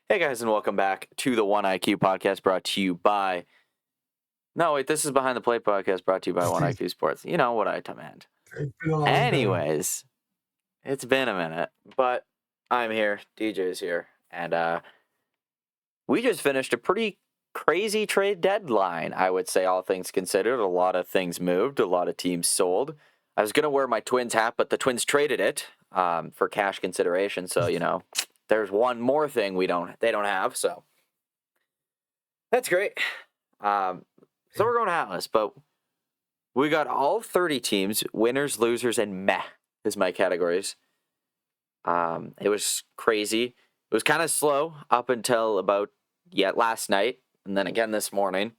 Hey guys, and welcome back to the One IQ podcast brought to you by. No, wait, this is Behind the Plate podcast brought to you by One IQ Sports. You know what I demand. It's been a long time. Anyways, it's been a minute, but I'm here. DJ's here, and we just finished a pretty crazy trade deadline. I would say, all things considered, a lot of things moved, a lot of teams sold. I was gonna wear my Twins hat, but the Twins traded it for cash consideration. So there's one more thing they don't have. So that's great. So we're going hatless, but we got all 30 teams, winners, losers, and meh is my categories. It was crazy. It was kind of slow up until about last night, and then again this morning.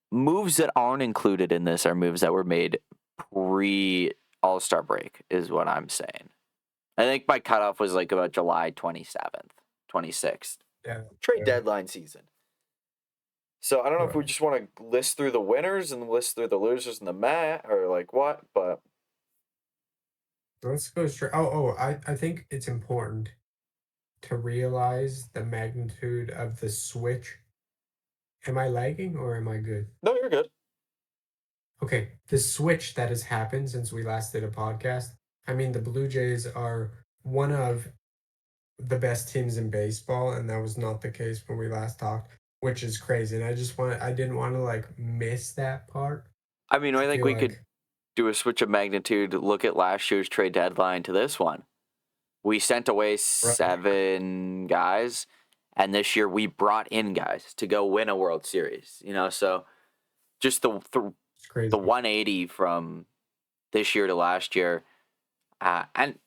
Moves that aren't included in this are moves that were made pre All-Star break, is what I'm saying. I think my cutoff was like about July 27th, 26th. Yeah. Trade deadline season. So I don't know if we Right. just want to list through the winners and list through the losers and the meh, or like what, but Let's go straight. I think it's important to realize the magnitude of the switch. Am I lagging or am I good? no, you're good. Okay, the switch that has happened since we last did a podcast. I mean, the Blue Jays are one of the best teams in baseball, and that was not the case when we last talked, which is crazy. And I didn't want to like miss that part. I mean, I think Feel we like could do a switch of magnitude, look at last year's trade deadline to this one. We sent away 7 guys, and this year we brought in guys to go win a World Series. So just it's crazy. the 180 from this year to last year, and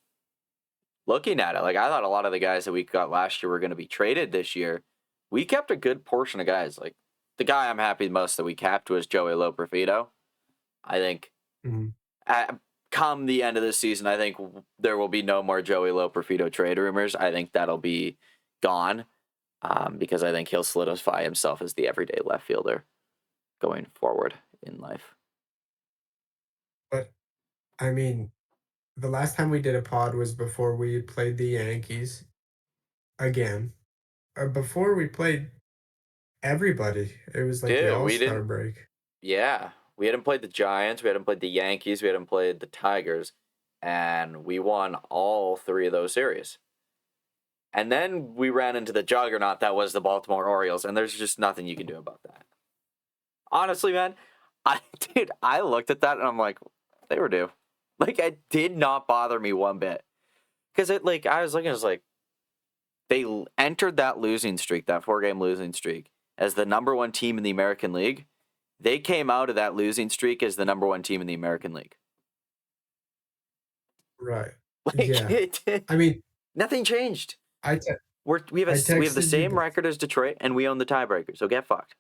looking at it, like I thought a lot of the guys that we got last year were going to be traded this year. We kept a good portion of guys. Like the guy I'm happy most that we kept was Joey Loperfido. I think Mhm. come the end of the season, I think there will be no more Joey Loperfido trade rumors. I think that'll be gone because I think he'll solidify himself as the everyday left fielder going forward in life. But I mean, the last time we did a pod was before we played the Yankees again. Before we played everybody. It was like the Dude, we All-Star didn't. break. Yeah, we hadn't played the Giants, we hadn't played the Yankees, we hadn't played the Tigers, and we won all 3 of those series. And then we ran into the juggernaut that was the Baltimore Orioles, and there's just nothing you can do about that. Honestly, man, I looked at that and I'm like, they were due. Like, it did not bother me one bit. Because I was looking, I was like, they entered that losing streak, that 4-game losing streak, as the number 1 team in the American League. They came out of that losing streak as the number 1 team in the American League. Right. Like, Yeah. I mean, nothing changed. I te- We have I we have the texted you. same record as Detroit, and we own the tiebreaker. So get fucked.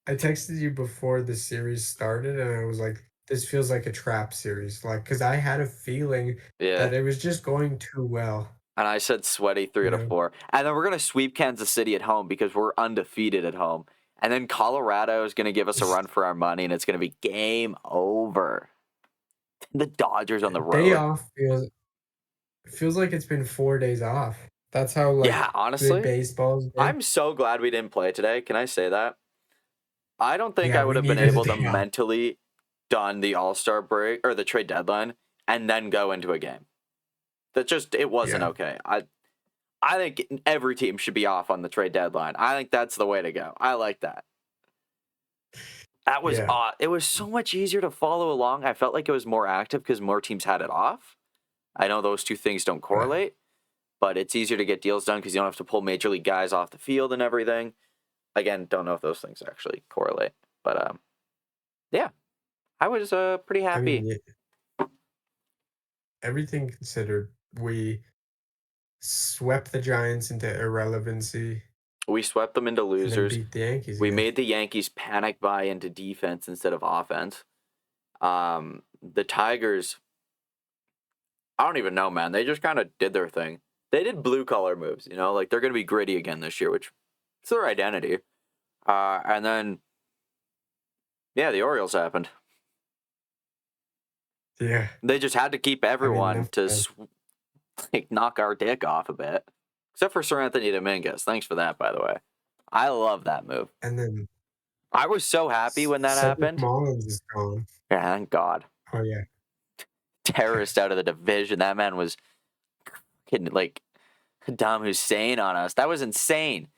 I texted you before the series started, and I was like, "This feels like a trap series." Like, because I had a feeling Yeah. that it was just going too well. And I said sweaty 3 out of 4. And then we're gonna sweep Kansas City at home because we're undefeated at home. And then Colorado is gonna give us a run for our money, and it's gonna be game over. The Dodgers on the road. Day off feels like it's been 4 days off. That's how Yeah, honestly, baseball's been. I'm so glad we didn't play today. Can I say that? I don't think Yeah, I would we have been needed a able to day off. mentally done the All-Star break or the trade deadline and then go into a game. It wasn't Yeah. okay. I think every team should be off on the trade deadline. I think that's the way to go. I like that. That was Yeah. odd. It was so much easier to follow along. I felt like it was more active because more teams had it off. I know those two things don't correlate, but it's easier to get deals done because you don't have to pull major league guys off the field and everything. Again, don't know if those things actually correlate, but yeah, I was pretty I happy. mean, everything considered, we swept the Giants into irrelevancy. We swept them into And then losers. beat the Yankees. We again. made the Yankees panic buy into defense instead of offense. The Tigers, I don't even know, man. They just kind of did their thing. They did blue collar moves, like they're going to be gritty again this year, which is their identity. And then, yeah, the Orioles happened. Yeah. They just had to keep everyone like knock our dick off a bit. Except for Sir Anthony Dominguez. Thanks for that, by the way. I love that move. And then I was so happy when that Cedric happened. Mullins is gone. Yeah, thank God. Oh yeah. Terrorist out of the division. That man was kidding, like Saddam Hussein on us. That was insane.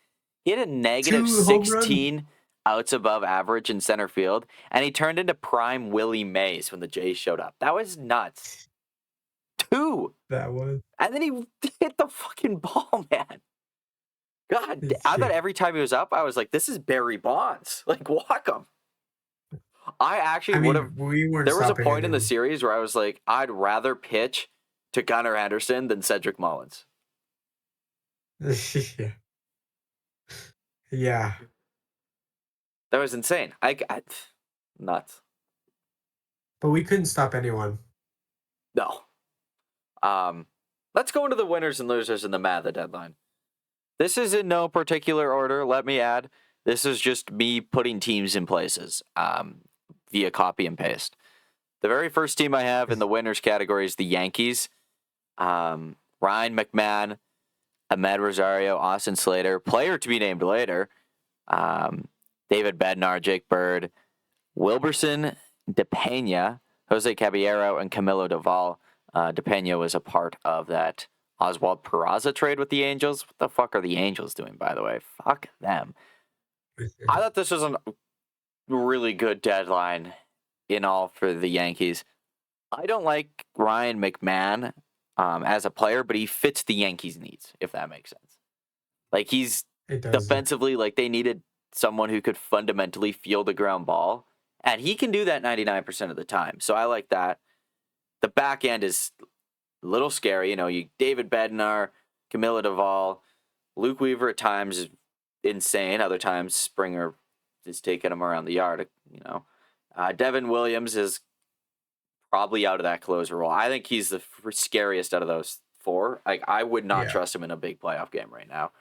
He had a negative 2 home runs. 16 outs above average in center field, and he turned into prime Willie Mays when the Jays showed up. That was nuts. 2. That was. And then he hit the fucking ball, man. God, I thought every time he was up, I was like, this is Barry Bonds. Like, walk him. I actually would have. We weren't. There was a point in the series where I was like, I'd rather pitch to Gunnar Henderson than Cedric Mullins. Yeah. Yeah. That was insane. I nuts. But we couldn't stop anyone. No. Let's go into the winners and losers in the math of deadline. This is in no particular order, let me add. This is just me putting teams in places via copy and paste. The very first team I have in the winners category is the Yankees. Ryan McMahon, Ahmed Rosario, Austin Slater, player to be named later, David Bednar, Jake Bird, Wilberson, DePena, Jose Caballero, and Camilo Doval. DePena was a part of that Oswald Peraza trade with the Angels. What the fuck are the Angels doing, by the way? Fuck them. I thought this was a really good deadline in all for the Yankees. I don't like Ryan McMahon as a player, but he fits the Yankees' needs, if that makes sense. Like, he's defensively, like, they needed someone who could fundamentally field a ground ball, and he can do that 99% of the time. So I like that. The back end is a little scary. You know, David Bednar, Camilo Doval, Luke Weaver at times is insane. Other times Springer is taking him around the yard. You know, Devin Williams is probably out of that closer role. I think he's the scariest out of those 4. Like, I would not trust him in a big playoff game right now.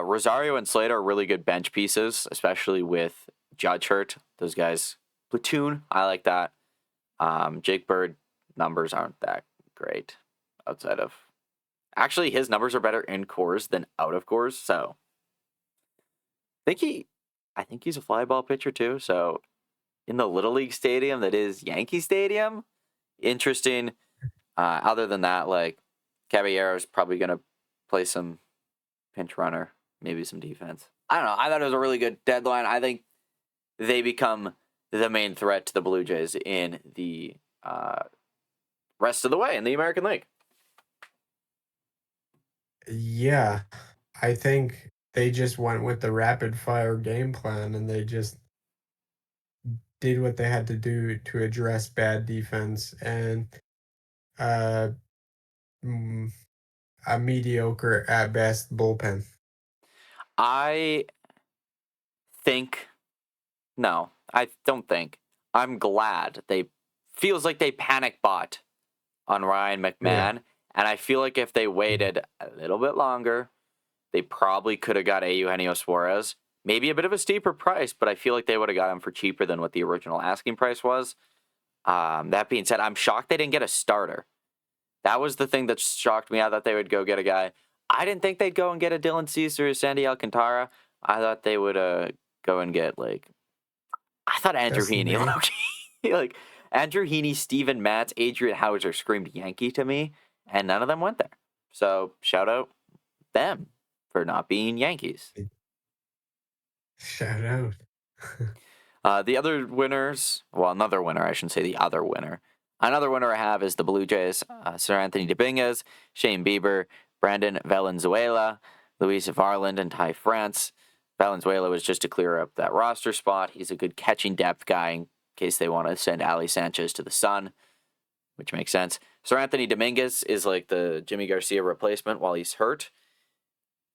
Rosario and Slater are really good bench pieces, especially with Judge hurt. Those guys platoon. I like that. Jake Bird numbers aren't that great outside of. Actually, his numbers are better in cores than out of cores. So I think he's a fly ball pitcher too. So in the Little League stadium that is Yankee Stadium, interesting. Other than that, like, Caballero's probably gonna play some pinch runner, maybe some defense. I don't know. I thought it was a really good deadline. I think they become the main threat to the Blue Jays in the rest of the way in the American League. Yeah, I think they just went with the rapid fire game plan and they just did what they had to do to address bad defense and a mediocre at best bullpen. I don't think. I'm glad feels like they panic bought on Ryan McMahon. And I feel like if they waited a little bit longer, they probably could have got Eugenio Suarez. Maybe a bit of a steeper price, but I feel like they would have got him for cheaper than what the original asking price was. That being said, I'm shocked they didn't get a starter. That was the thing that shocked me. I thought they would go get a guy. I didn't think they'd go and get a Dylan Cease or a Sandy Alcantara. I thought they would go and get, like, I thought Andrew Heaney. Like, Andrew Heaney, Steven Matz, Adrian Hauser screamed Yankee to me, and none of them went there. So shout out them for not being Yankees. Shout out. The other winners, well, another winner, I shouldn't say the other winner. Another winner I have is the Blue Jays, Sir Anthony Dominguez, Shane Bieber, Brandon Valenzuela, Luis Varland, and Ty France. Valenzuela was just to clear up that roster spot. He's a good catching depth guy in case they want to send Ali Sanchez to the Sun, which makes sense. Sir Anthony Dominguez is like the Jimmy Garcia replacement while he's hurt.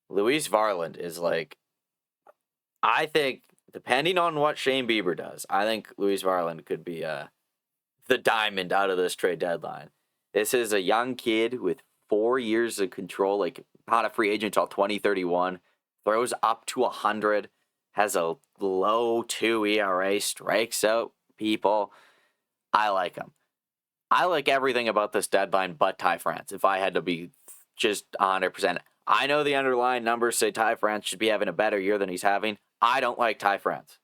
Luis Varland is like, I think, depending on what Shane Bieber does, I think Luis Varland could be the diamond out of this trade deadline. This is a young kid with 4 years of control, like not a free agent until 2031, throws up to 100, has a low 2 ERA, strikes out people. I like him. I like everything about this deadline but Ty France, if I had to be just 100%. I know the underlying numbers say Ty France should be having a better year than he's having. I don't like Ty France.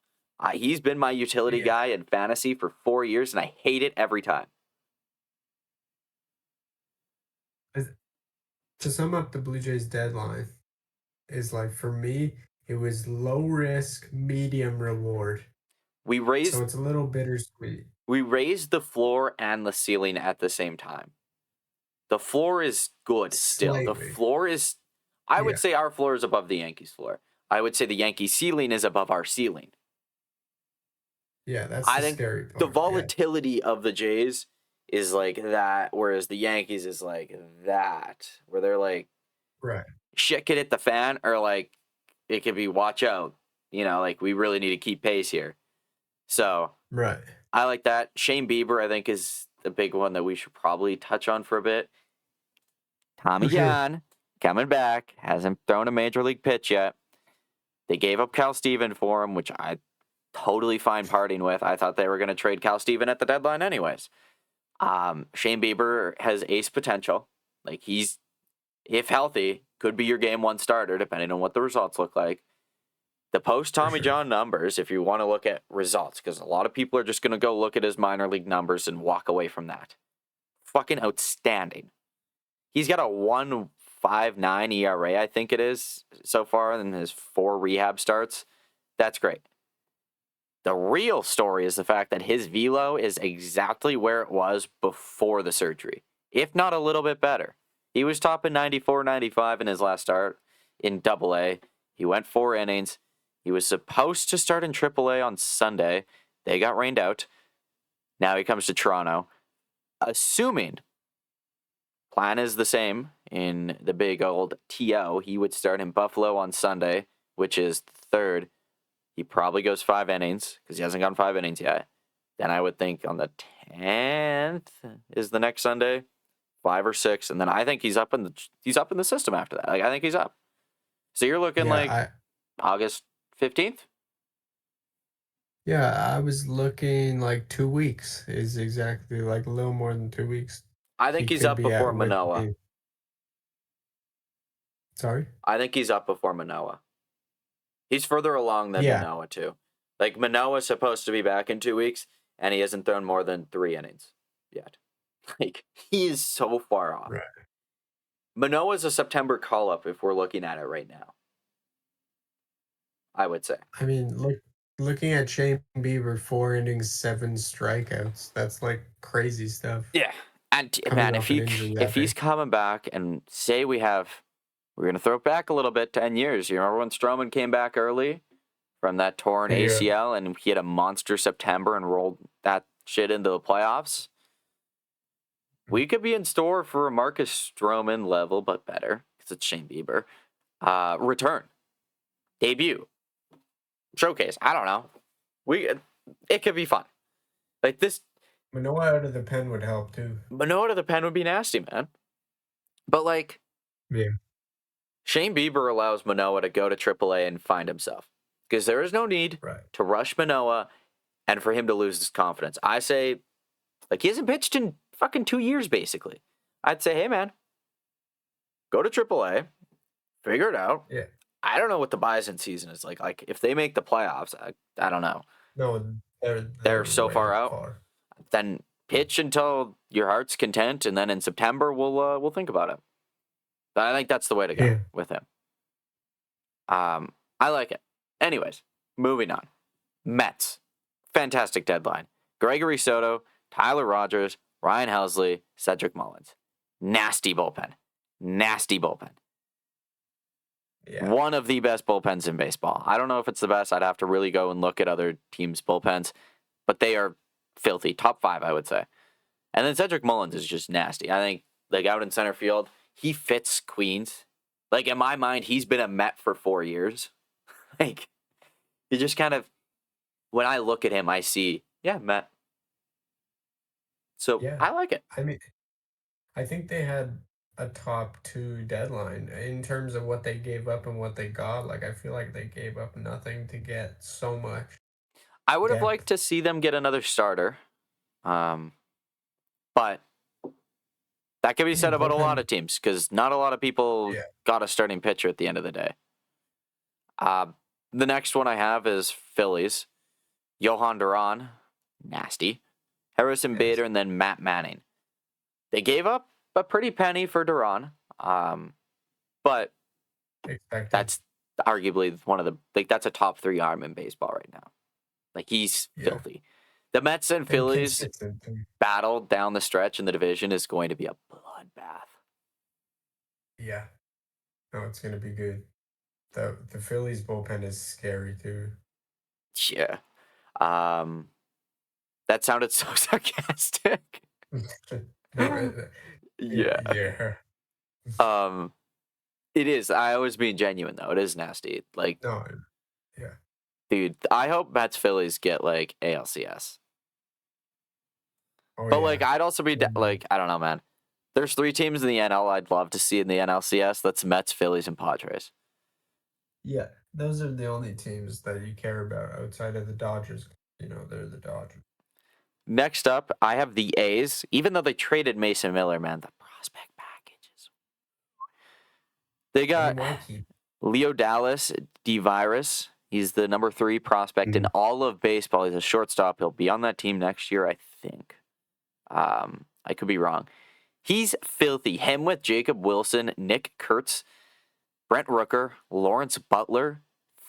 He's been my utility Yeah. guy in fantasy for 4 years, and I hate it every time. To sum up the Blue Jays deadline is like for me, it was low risk, medium reward. We So raised it's a little bittersweet. we raised the floor and the ceiling at the same time. The floor is good still. The Slightly. floor is, I would Yeah. say our floor is above the Yankees' floor. I would say the Yankees' ceiling is above our ceiling. Yeah, that's I the think scary the part. Yeah. volatility of the Jays is like that, whereas the Yankees is like that, where they're like, Right. shit could hit the fan, or like it could be watch out. Like we really need to keep pace here. So Right. I like that. Shane Bieber, I think, is the big one that we should probably touch on for a bit. Tommy Okay. John coming back, hasn't thrown a major league pitch yet. They gave up Cal Steven for him, which I totally fine parting with. I thought they were going to trade Cal Steven at the deadline anyways. Shane Bieber has ace potential. Like he's, if healthy, could be your game one starter, depending on what the results look like. The post For Tommy sure. John numbers, if you want to look at results, because a lot of people are just going to go look at his minor league numbers and walk away from that. Fucking outstanding. He's got a 1.59 ERA, I think it is, so far in his 4 rehab starts. That's great. The real story is the fact that his velo is exactly where it was before the surgery, if not a little bit better. He was topping 94, 95 in his last start in Double-A. He went 4 innings. He was supposed to start in Triple-A on Sunday. They got rained out. Now he comes to Toronto. Assuming plan is the same in the big old TO, he would start in Buffalo on Sunday, which is the 3rd. He probably goes 5 innings because he hasn't gone 5 innings yet. Then I would think on the 10th is the next Sunday, 5 or 6, and then I think he's up in the system after that. Like I think he's up. So you're looking like Yeah, August 15th. I was looking like 2 weeks is exactly like a little more than 2 weeks. I think He he's could up be before at with the Manoah. team. Sorry? I think he's up before Manoah. He's further along than Yeah. Manoah too. Like Manoah's supposed to be back in 2 weeks, and he hasn't thrown more than 3 innings yet. Like he is so far off. Right. Manoah's a September call up if we're looking at it right now. I would say. I mean, looking at Shane Bieber, 4 innings, 7 strikeouts. That's like crazy stuff. Yeah. And Coming man, if off an he injury if that he's big. coming back and say we're gonna throw it back a little bit, 10 years. You remember when Stroman came back early from that torn Yeah. ACL and he had a monster September and rolled that shit into the playoffs? We could be in store for a Marcus Stroman level, but better, because it's Shane Bieber. Return. Debut. Showcase. I don't know. It could be fun. Like this Manoah out of the pen would help too. Manoah to the pen would be nasty, man. But like Yeah. Shane Bieber allows Manoah to go to AAA and find himself. Because there is no need Right. to rush Manoah and for him to lose his confidence. I say, like, he hasn't pitched in fucking 2 years, basically. I'd say, hey, man, go to AAA, figure it out. Yeah. I don't know what the Bison season is like. Like, if they make the playoffs, I don't know. No, They're so way far out. far. Then pitch until your heart's content, and then in September we'll think about it. But I think that's the way to go Yeah. with him. I like it. Anyways, moving on. Mets. Fantastic deadline. Gregory Soto, Tyler Rogers, Ryan Helsley, Cedric Mullins. Nasty bullpen. Nasty bullpen. Yeah. One of the best bullpens in baseball. I don't know if it's the best. I'd have to really go and look at other teams' bullpens, but they are filthy. Top 5, I would say. And then Cedric Mullins is just nasty. I think, like, out in center field, he fits Queens. Like, in my mind, he's been a Met for 4 years. Like, you just kind of, when I look at him, I see, yeah, Met. So Yeah. I like it. I mean, I think they had a top 2 deadline in terms of what they gave up and what they got. Like, I feel like they gave up nothing to get so much I would have liked depth. to see them get another starter. But that can be said about a lot Bullpen. of teams because not a lot of people Yeah. got a starting pitcher at the end of the day. The next one I have is Phillies. Johan Duran, nasty. Harrison Bader, and then Matt Manning. They gave up a pretty penny for Duran, but Expected. that's arguably one of the that's a top 3 arm in baseball right now. Like he's filthy. The Mets and Phillies battle down the stretch in the division is going to be a bloodbath. Yeah. No, it's gonna be good. The Phillies bullpen is scary too. Yeah. That sounded so sarcastic. No, Yeah. It is. I was being genuine though. It is nasty. Like, no, yeah. dude, I hope Mets Phillies get like ALCS. Oh, But yeah. like, I'd also be like, I don't know, man. There's 3 teams in the NL I'd love to see in the NLCS. That's Mets, Phillies, and Padres. Yeah, those are the only teams that you care about outside of the Dodgers. You know, they're the Dodgers. Next up, I have the A's. Even though they traded Mason Miller, man, the prospect packages. They got Leo Dallas DeViris. He's the number 3 prospect in all of baseball. He's a shortstop. He'll be on that team next year, I think. I could be wrong. He's filthy. Him with Jacob Wilson, Nick Kurtz, Brent Rooker, Lawrence Butler.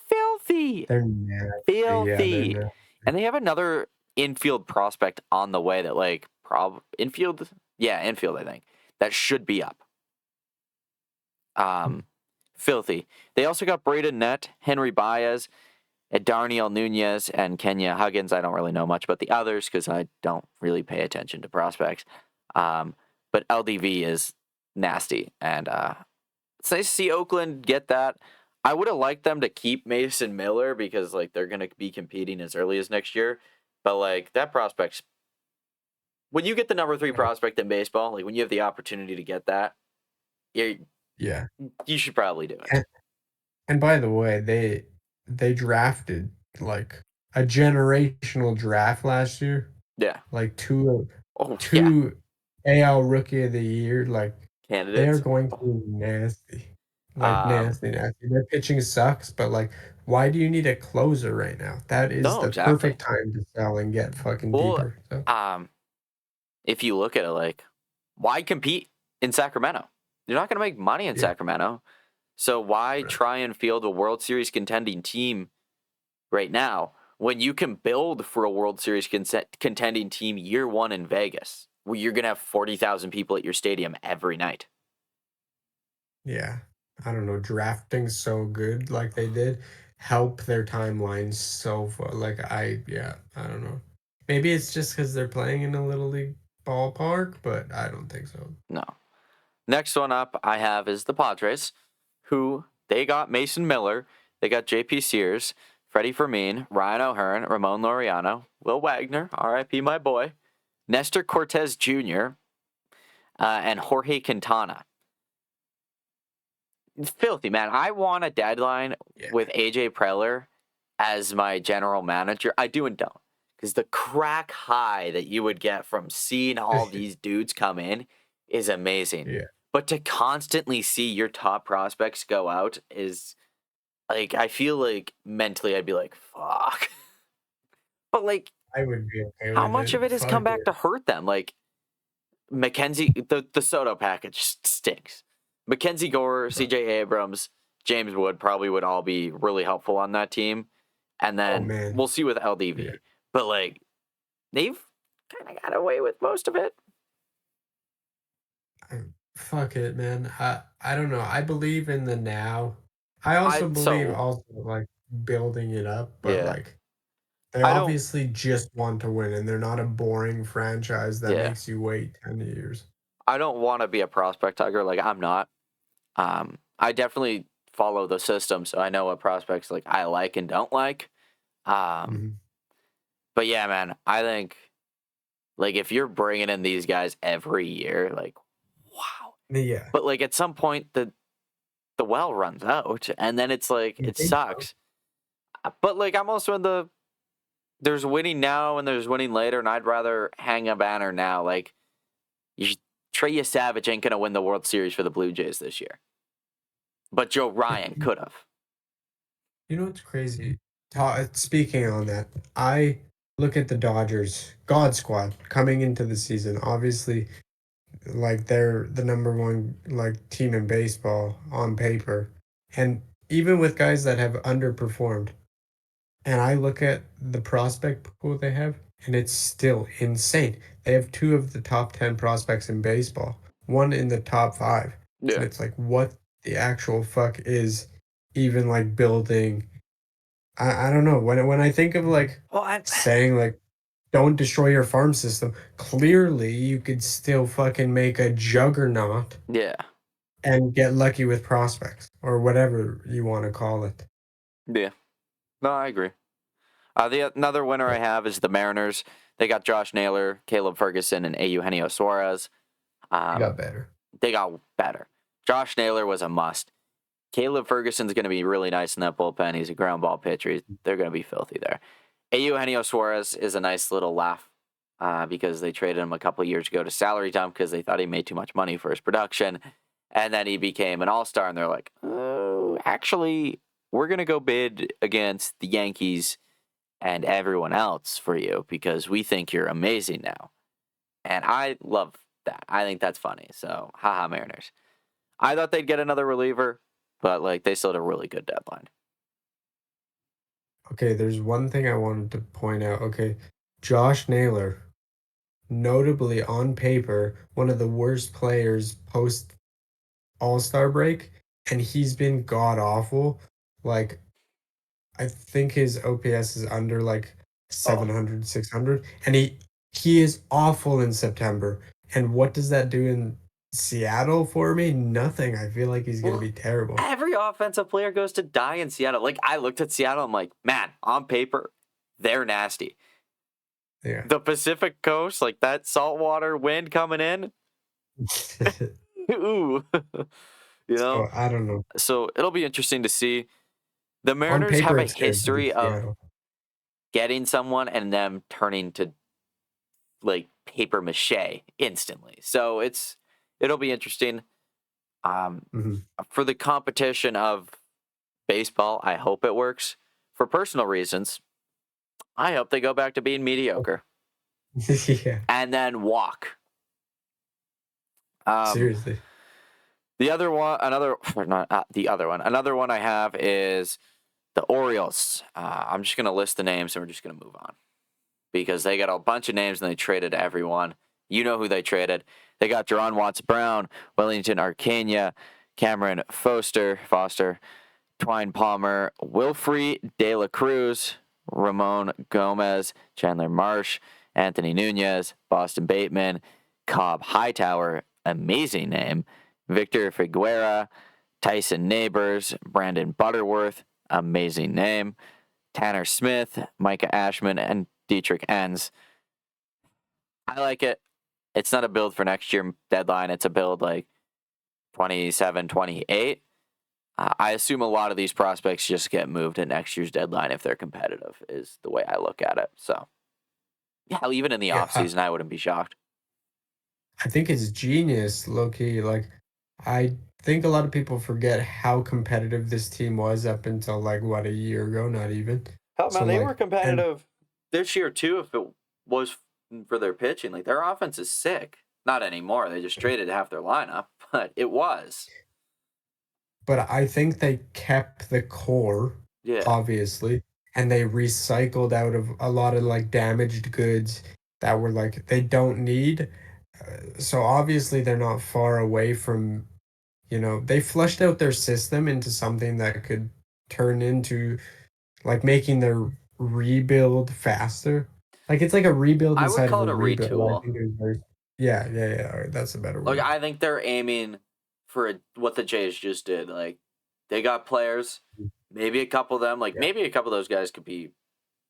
Filthy. They're nasty. Filthy. Yeah, and they have another infield prospect on the way that like infield, I think, that should be up. Filthy. They also got Braden Nett, Henry Baez, Darniel Nunez, and Kenya Huggins. I don't really know much about the others because I don't really pay attention to prospects. But LDV is nasty, and it's nice to see Oakland get that. I would have liked them to keep Mason Miller because like they're going to be competing as early as next year. But like that prospect's, when you get the number 3 prospect in baseball, like when you have the opportunity to get that, you should probably do it. And by the way, they drafted like a generational draft last year. Yeah, like two AL Rookie of the Year. Like candidates. they are going to be nasty. Like nasty. Their pitching sucks, but like, why do you need a closer right now? That is the perfect time to sell and get fucking deeper. So. If you look at it, like, why compete in Sacramento? You're not going to make money in Sacramento. So why try and field a World Series contending team right now when you can build for a World Series contending team year 1 in Vegas, where you're going to have 40,000 people at your stadium every night? Yeah. I don't know, drafting so good like they did help their timeline so far. Like I don't know. Maybe it's just because they're playing in a little league ballpark, but I don't think so. No. Next one up I have is the Padres, who they got Mason Miller, they got JP Sears, Freddie Fermin, Ryan O'Hearn, Ramon Laureano, Will Wagner, RIP my boy, Nestor Cortez Jr., and Jorge Quintana. Filthy, man. I want a deadline with AJ Preller as my general manager. I do and don't. Because the crack high that you would get from seeing all these dudes come in is amazing. Yeah. But to constantly see your top prospects go out is, like, I feel like mentally I'd be like, fuck. But, like, I would be okay with how much of it has come back to hurt them? Like, Mackenzie, the Soto package stinks. Mackenzie Gore, CJ Abrams, James Wood probably would all be really helpful on that team. And then we'll see with LDV. Yeah. But, like, they've kind of got away with most of it. Fuck it, man. I don't know. I believe in the now. I also believe like building it up, but like they obviously just want to win, and they're not a boring franchise that makes you wait 10 years. I don't want to be a prospect hugger. Like, I'm not. I definitely follow the system, so I know what prospects like I like and don't like. But yeah, man, I think like if you're bringing in these guys every year, like, wow. Yeah. But like at some point the well runs out, and then it's like it sucks. But like I'm also in there's winning now and there's winning later, and I'd rather hang a banner now. Like Trey Savage ain't gonna win the World Series for the Blue Jays this year, but Joe Ryan could have. You know what's crazy? Speaking on that, I look at the Dodgers God Squad coming into the season. Obviously, like they're the number one like team in baseball on paper, and even with guys that have underperformed, and I look at the prospect pool they have, and it's still insane. They have two of the top 10 prospects in baseball, one in the top five. And Yeah. it's like, what the actual fuck is even like building? I don't know. When I think of like Well, saying like, don't destroy your farm system, clearly you could still fucking make a juggernaut yeah, and get lucky with prospects or whatever you want to call it. yeah. No, I agree. Another winner I have is the Mariners. They got Josh Naylor, Caleb Ferguson, and Eugenio Suarez. You got better. They got better. Josh Naylor was a must. Caleb Ferguson's going to be really nice in that bullpen. He's a ground ball pitcher. They're going to be filthy there. Eugenio Suarez is a nice little laugh because they traded him a couple of years ago to salary dump because they thought he made too much money for his production. And then he became an all-star, and they're like, oh, actually, we're going to go bid against the Yankees and everyone else for you because we think you're amazing now. And I love that. I think that's funny. So, haha, Mariners. I thought they'd get another reliever, but like they still had a really good deadline. Okay, there's one thing I wanted to point out. Okay, Josh Naylor, notably on paper, one of the worst players post All-Star break, and he's been god awful. Like, I think his OPS is under like 700, 600, and he is awful in September. And what does that do in Seattle for me? Nothing. I feel like he's going to be terrible. Every offensive player goes to die in Seattle. Like, I looked at Seattle, I'm like, man, on paper, they're nasty. Yeah. The Pacific Coast, like that saltwater wind coming in, ooh, you know? So, I don't know. So it'll be interesting to see. The On Mariners paper, have a it's good, but history it's of Seattle. getting someone and them turning to like paper mache instantly. So it'll be interesting. For the competition of baseball, I hope it works. For personal reasons, I hope they go back to being mediocre Yeah, and then walk. seriously. The other one, another one I have is the Orioles. I'm just going to list the names and we're just going to move on because they got a bunch of names and they traded everyone. You know who they traded. They got Jerron Watts-Brown, Wellington Arcana, Cameron Foster, Twine Palmer, Wilfrey De La Cruz, Ramon Gomez, Chandler Marsh, Anthony Nunez, Boston Bateman, Cobb Hightower, amazing name, Victor Figueroa, Tyson Neighbors, Brandon Butterworth, amazing name, Tanner Smith, Micah Ashman, and Dietrich Enns. I like it. It's not a build for next year deadline. It's a build like 27, 28. I assume a lot of these prospects just get moved at next year's deadline if they're competitive, is the way I look at it. So, yeah, even in the Yeah, offseason, I wouldn't be shocked. I think it's genius, low key. Like, I think a lot of people forget how competitive this team was up until like what, a year ago, not even. Hell, So man, they were like, and competitive this year, too, if it was for their pitching. Like, their offense is sick. Not anymore. They just traded half their lineup, but it was. but I think they kept the core, Yeah. obviously, and they recycled out of a lot of like damaged goods that were like they don't need. So obviously they're not far away from, they flushed out their system into something that could turn into like making their rebuild faster. Like it's like a rebuild I would inside of call a it a rebuild. I retool. think it was very, yeah, yeah, yeah. All right, that's a better Like, word. I think they're aiming for what the Jays just did. Like, they got players, maybe a couple of them, like, Yeah. maybe a couple of those guys could be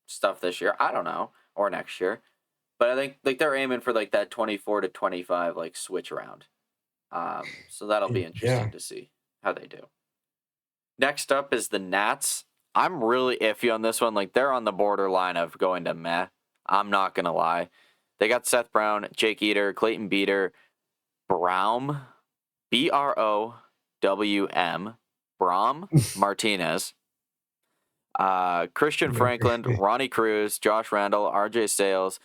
stuff this year. I don't know. Or next year. But I think, like, they're aiming for, like, that 24 to 25, like, switch around. So that'll be interesting Yeah. to see how they do. Next up is the Nats. I'm really iffy on this one. Like, they're on the borderline of going to meh. I'm not going to lie. They got Seth Brown, Jake Eater, Clayton Beater, Braum, Browm, Braum Martinez, Christian Franklin, Ronnie Cruz, Josh Randall, RJ Sales,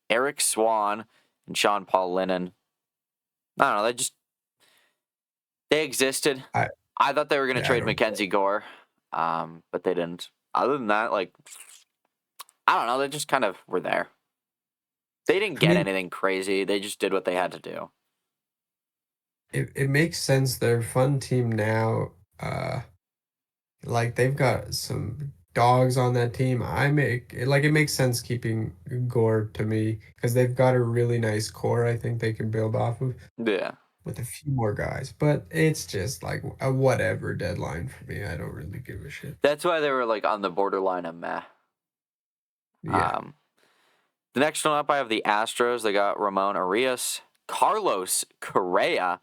Eric Swan, and Sean Paul Lennon. I don't know. They existed. I thought they were going to trade Mackenzie Gore, but they didn't. Other than that, like, I don't know. They just kind of were there. They didn't get anything crazy. They just did what they had to do. It makes sense. They're a fun team now. Like they've got some dogs on that team. It makes sense keeping Gore to me because they've got a really nice core. I think they can build off of. Yeah. With a few more guys, but it's just like a whatever deadline for me. I don't really give a shit. That's why they were like on the borderline of meh. Yeah. The next one up, I have the Astros. They got Ramon Arias, Carlos Correa,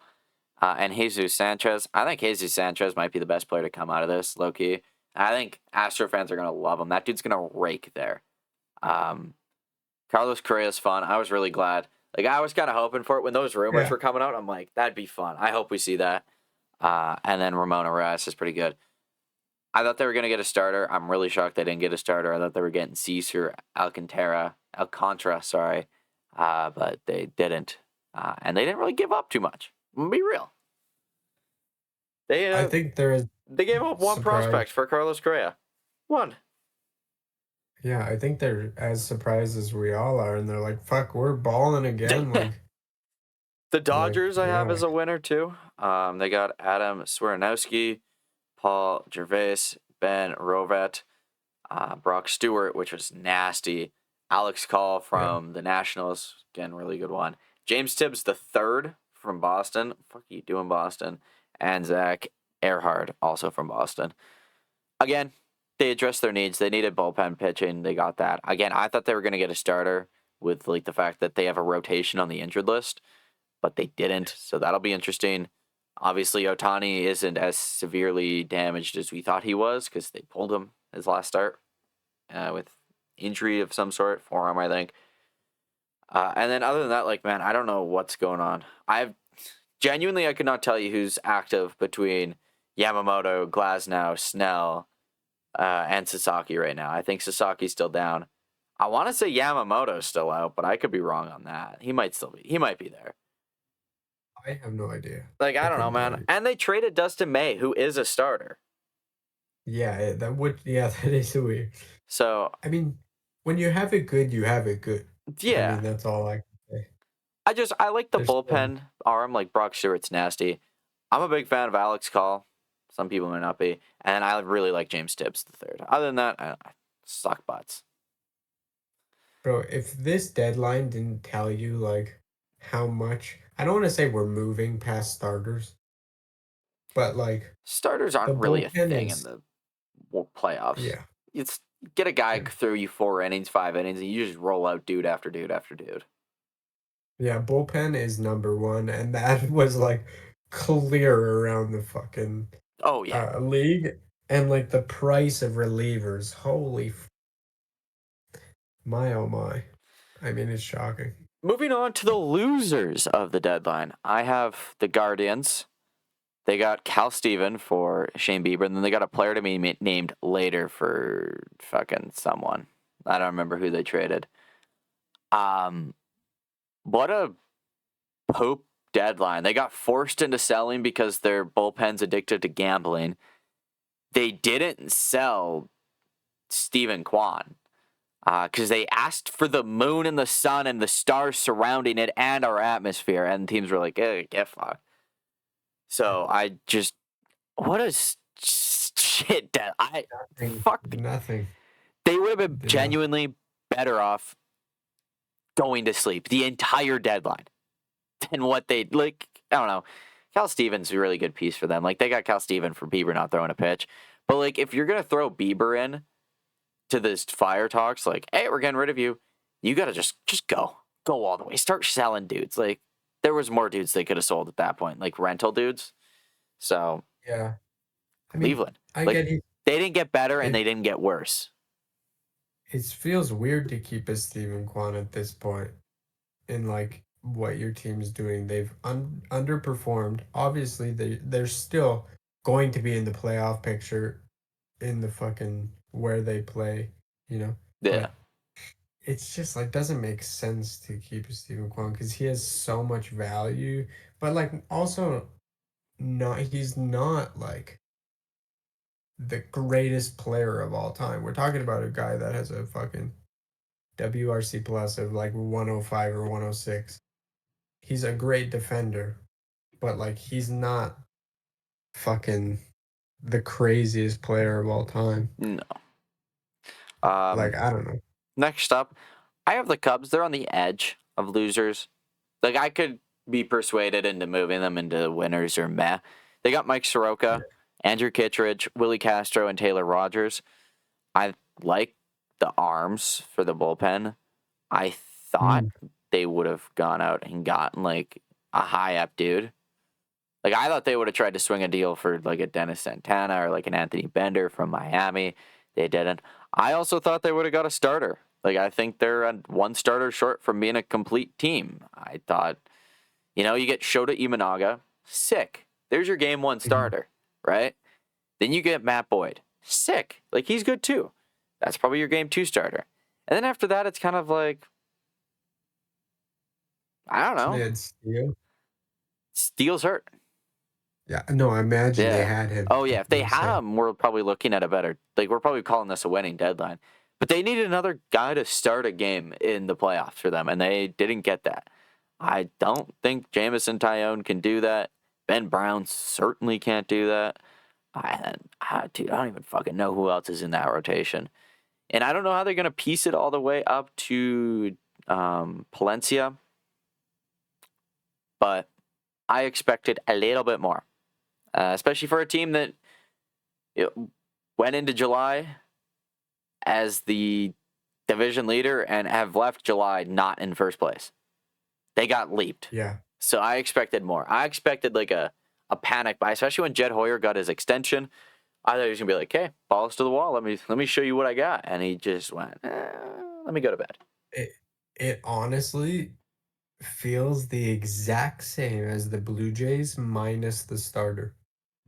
and Jesus Sanchez. I think Jesus Sanchez might be the best player to come out of this, low key. I think Astro fans are gonna love him. That dude's gonna rake there. Carlos Correa's fun. I was really glad. Like, I was kind of hoping for it when those rumors were coming out. I'm like, that'd be fun. I hope we see that. And then Ramon Arias is pretty good. I thought they were going to get a starter. I'm really shocked they didn't get a starter. I thought they were getting Cesar Alcantara, but they didn't. And they didn't really give up too much. I'm going to be real. I think they gave up one prospect for Carlos Correa. One. Yeah, I think they're as surprised as we all are, and they're like, "Fuck, we're balling again." Like the Dodgers, I have as a winner too. They got Adam Swiranowski, Paul Gervais, Ben Rovet, Brock Stewart, which was nasty. Alex Call from the Nationals, again, really good one. James Tibbs the third from Boston. Fuck you doing, Boston? And Zach Earhart, also from Boston. Again, they addressed their needs. They needed bullpen pitching. They got that. Again, I thought they were going to get a starter with like the fact that they have a rotation on the injured list, but they didn't. So that'll be interesting. Obviously, Ohtani isn't as severely damaged as we thought he was because they pulled him his last start with injury of some sort, forearm, I think. And then other than that, like, man, I don't know what's going on. I could not tell you who's active between Yamamoto, Glasnow, Snell, and Sasaki right now. I think Sasaki's still down. I want to say Yamamoto's still out, but I could be wrong on that. He might still be. He might be there. I have no idea. Like, I don't know, man. And they traded Dustin May, who is a starter. Yeah, that is weird. So, I mean, when you have it good, you have it good. Yeah. I mean, that's all I can say. I like the bullpen arm. Like, Brock Stewart's nasty. I'm a big fan of Alex Call. Some people may not be. And I really like James Tibbs the third. Other than that, I suck butts. Bro, if this deadline didn't tell you, like, how much... I don't want to say we're moving past starters, but, like... Starters aren't really a thing in the playoffs. Yeah. It's get a guy through you 4 innings, 5 innings, and you just roll out dude after dude after dude. Yeah, bullpen is number one, and that was, like, clear around the fucking... league. And, like, the price of relievers, holy... My, oh my. I mean, it's shocking. Moving on to the losers of the deadline. I have the Guardians. They got Cal Steven for Shane Bieber, and then they got a player to be named later for fucking someone. I don't remember who they traded. What a poop deadline. They got forced into selling because their bullpen's addicted to gambling. They didn't sell Stephen Kwan because they asked for the moon and the sun and the stars surrounding it and our atmosphere, and teams were like, "Hey, get fucked." So I just, what a shit dead. Nothing. They would have been genuinely better off going to sleep the entire deadline than what they like. I don't know. Cal Stevens a really good piece for them. Like, they got Cal Steven for Bieber not throwing a pitch, but like, if you're gonna throw Bieber in to this fire talks, like, hey, we're getting rid of you, you gotta just go all the way. Start selling dudes. Like, there was more dudes they could have sold at that point, like rental dudes. So yeah, I mean, Cleveland. They didn't get better and they didn't get worse. It feels weird to keep a Stephen Kwan at this point. And like what your team's doing. They've underperformed. Obviously, they're still going to be in the playoff picture in the fucking where they play, you know. Yeah. But it's just like doesn't make sense to keep Stephen Kwan because he has so much value, but like also not he's not like the greatest player of all time. We're talking about a guy that has a fucking WRC plus of like 105 or 106. He's a great defender, but like he's not fucking the craziest player of all time. No. Like Um, I don't know. Next up, I have the Cubs. They're on the edge of losers. Like, I could be persuaded into moving them into winners or meh. They got Mike Soroka, Andrew Kittredge, Willie Castro, and Taylor Rogers. I like the arms for the bullpen. I thought Mm. they would have gone out and gotten like a high up dude. Like, I thought they would have tried to swing a deal for like a Dennis Santana or like an Anthony Bender from Miami. They didn't. I also thought they would have got a starter. Like, I think they're one starter short from being a complete team. I thought, you get Shota Imanaga, sick. There's your game one Mhm. starter, right? Then you get Matt Boyd, sick. Like, he's good too. That's probably your game two starter. And then after that, it's kind of like, I don't They know. had Steele. Steele's hurt. Yeah, no, I imagine they Yeah. had him. Oh, yeah. If they had So, him, we're probably looking at a better, like, we're probably calling this a winning deadline. But they needed another guy to start a game in the playoffs for them, and they didn't get that. I don't think Jamison Tyone can do that. Ben Brown certainly can't do that. Dude, I don't even fucking know who else is in that rotation. And I don't know how they're going to piece it all the way up to Palencia, but I expected a little bit more, especially for a team that went into July as the division leader and have left July not in first place. They got leaped. yeah. So I expected more. I expected like a panic buy, especially when Jed Hoyer got his extension. I thought he was gonna be like, "Okay, balls to the wall. Let me show you what I got." And he just went, "Let me go to bed." It it honestly feels the exact same as the Blue Jays minus the starter.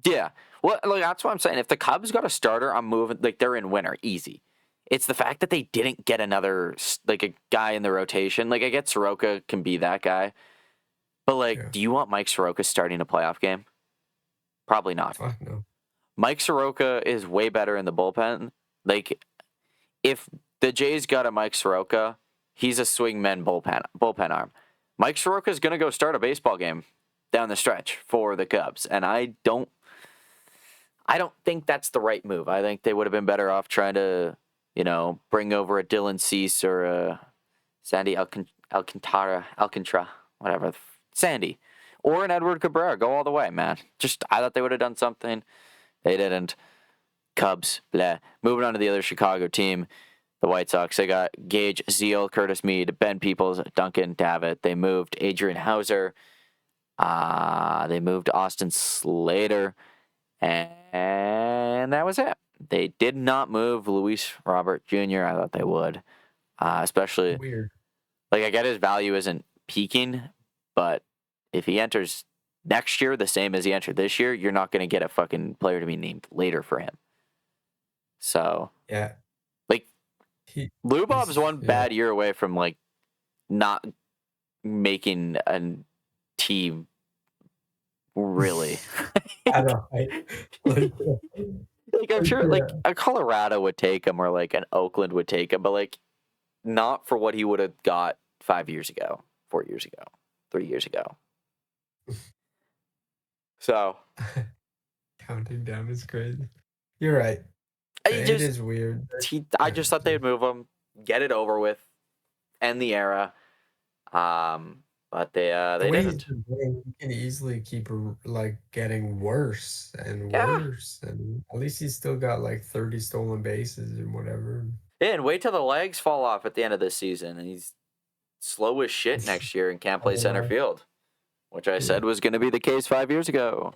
Yeah. Well, like that's what I'm saying. If the Cubs got a starter, I'm moving. Like they're in winner easy. It's the fact that they didn't get another like a guy in the rotation. Like I get Soroka can be that guy, but like, Yeah. do you want Mike Soroka starting a playoff game? Probably not. Fuck no. Mike Soroka is way better in the bullpen. Like if the Jays got a Mike Soroka, he's a swingman bullpen arm. Mike Soroka is going to go start a baseball game down the stretch for the Cubs, and I don't think that's the right move. I think they would have been better off trying to, bring over a Dylan Cease or a Sandy Alcantara, whatever, Sandy, or an Edward Cabrera. Go all the way, man. I thought they would have done something. They didn't. Cubs, bleh. Moving on to the other Chicago team, the White Sox. They got Gage, Zeal, Curtis Mead, Ben Peoples, Duncan Davitt. They moved Adrian Hauser. They moved Austin Slater. And that was it. They did not move Luis Robert Jr. I thought they would. Especially, Weird. like, I get his value isn't peaking, but if he enters next year the same as he entered this year, you're not going to get a fucking player to be named later for him. So, Yeah. like, He Lubov's he's one yeah. bad year away from, like, not making a team really. I don't like Like I'm sure, like yeah. a Colorado would take him, or like an Oakland would take him, but like not for what he would have got 5 years ago, 4 years ago, 3 years ago. So Counting down is crazy. You're right. I It just, is weird. I just thought they'd move him, get it over with, end the era. But The they way he's didn't. been playing, he can easily keep like getting worse and Yeah, worse, and at least he's still got like 30 stolen bases and whatever. yeah, and wait till the legs fall off at the end of this season, and he's slow as shit next year and can't play center Otherwise, field, which I yeah. said was going to be the case 5 years ago.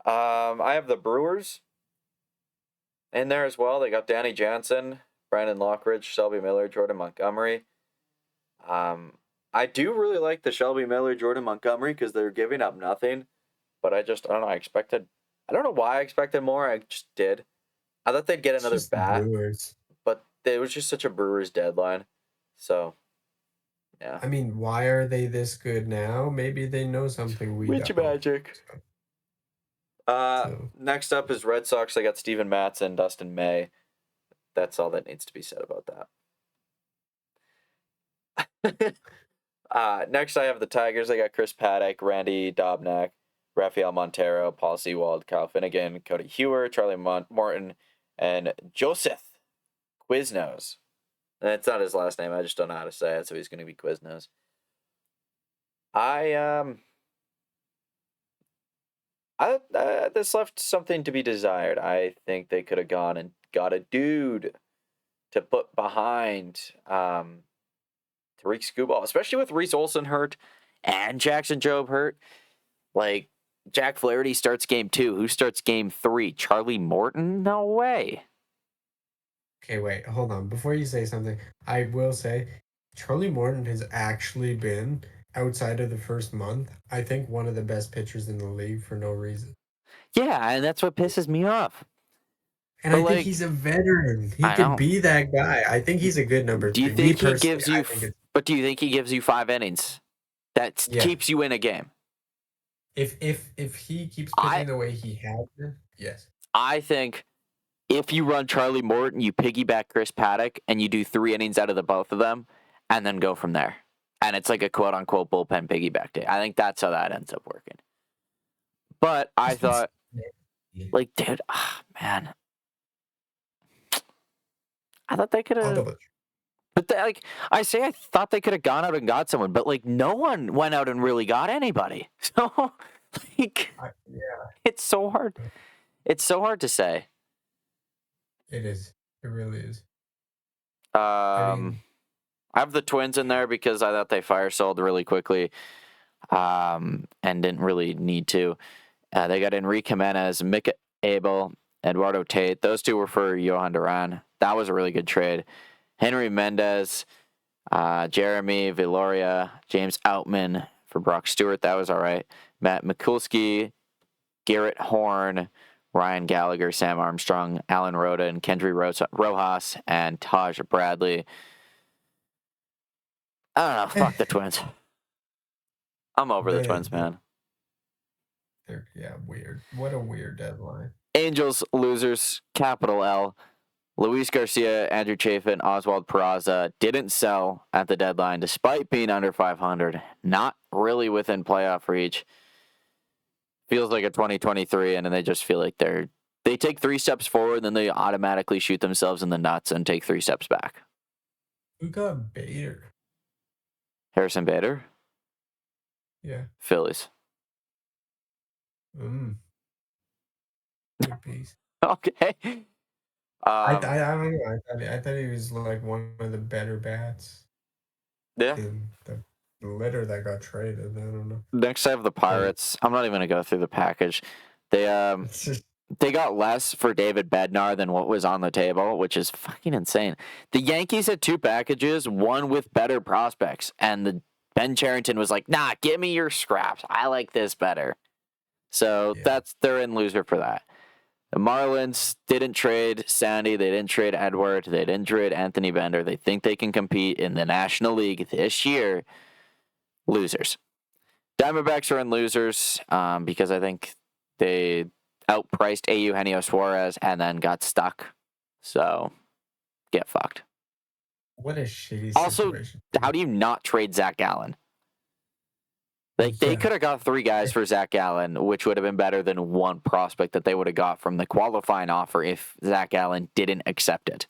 I have the Brewers in there as well. They got Danny Jansen, Brandon Lockridge, Shelby Miller, Jordan Montgomery. I do really like the Shelby Miller, Jordan Montgomery because they're giving up nothing. But I don't know. I don't know why I expected more. I just did. I thought they'd get It's another just the bat, Brewers. but it was just such a Brewers deadline. So, yeah. I mean, why are they this good now? Maybe they know something we Witch don't. magic. So, so Next up is Red Sox. I got Steven Matz and Dustin May. That's all that needs to be said about that. Next, I have the Tigers. I got Chris Paddock, Randy Dobnak, Rafael Montero, Paul Sewald, Kyle Finnegan, Cody Hewer, Charlie Morton, and Joseph Quiznos. And it's not his last name. I just don't know how to say it, so he's going to be Quiznos. This left something to be desired. I think they could have gone and got a dude to put behind Tariq Skubal, especially with Reese Olson hurt and Jackson Jobe hurt. Like, Jack Flaherty starts game 2. Who starts game 3? Charlie Morton? No way. okay, wait, hold on. Before you say something, I will say Charlie Morton has actually been, outside of the first month, I think one of the best pitchers in the league for no reason. Yeah, and that's what pisses me off. And But, I think like, he's a veteran. He I could don't. be that guy. I think he's a good number Do you 3. Me think he personally, gives I you? think it's But do you think he gives you 5 innings? That yeah. keeps you in a game. If he keeps I pitching the way he has been, yes. I think if you run Charlie Morton, you piggyback Chris Paddock, and you do 3 innings out of the both of them, and then go from there. And it's like a quote unquote bullpen piggyback day. I think that's how that ends up working. But I thought, like, dude, man, I thought they could I'll have. double check. But I thought they could have gone out and got someone, but like no one went out and really got anybody. So, like, Yeah, it's so hard. It's so hard to say. it is. It really is. I I mean, have the Twins in there because I thought they fire sold really quickly, and didn't really need to. They got Enrique Jimenez, Mick Abel, Eduardo Tate. Those 2 were for Johan Duran. That was a really good trade. Henry Mendez, Jeremy Viloria, James Outman for Brock Stewart. That was all right. Matt Mikulski, Garrett Horn, Ryan Gallagher, Sam Armstrong, Alan Rhoda, and Kendry Rojas, and Taj Bradley. I don't know. Fuck the Twins. I'm over the Twins, man. Yeah, weird. What a weird deadline. Angels, losers, capital L. Luis Garcia, Andrew Chafin, Oswald Peraza didn't sell at the deadline despite being under 500. Not really within playoff reach. Feels like a 2023, and then they just feel like they take 3 steps forward, then they automatically shoot themselves in the nuts and take 3 steps back. Who got Bader? Harrison Bader? Yeah. Phillies. Good piece. Okay. I don't know. I thought he was like one of the better bats Yeah. in the litter that got traded. I don't know. Next, I have the Pirates. I'm not even going to go through the package. It's just They got less for David Bednar than what was on the table, which is fucking insane. The Yankees had 2 packages, one with better prospects, and Ben Cherington was like, "Nah, give me your scraps. I like this better." So they're in loser for that. The Marlins didn't trade Sandy. They didn't trade Edward. They didn't trade Anthony Bender. They think they can compete in the National League this year. Losers. Diamondbacks are in losers because I think they outpriced Eugenio Suarez and then got stuck. So, get fucked. what a shitty Also, situation. how do you not trade Zach Gallen? Like, they could have got 3 guys for Zach Gallen, which would have been better than 1 prospect that they would have got from the qualifying offer if Zach Gallen didn't accept it.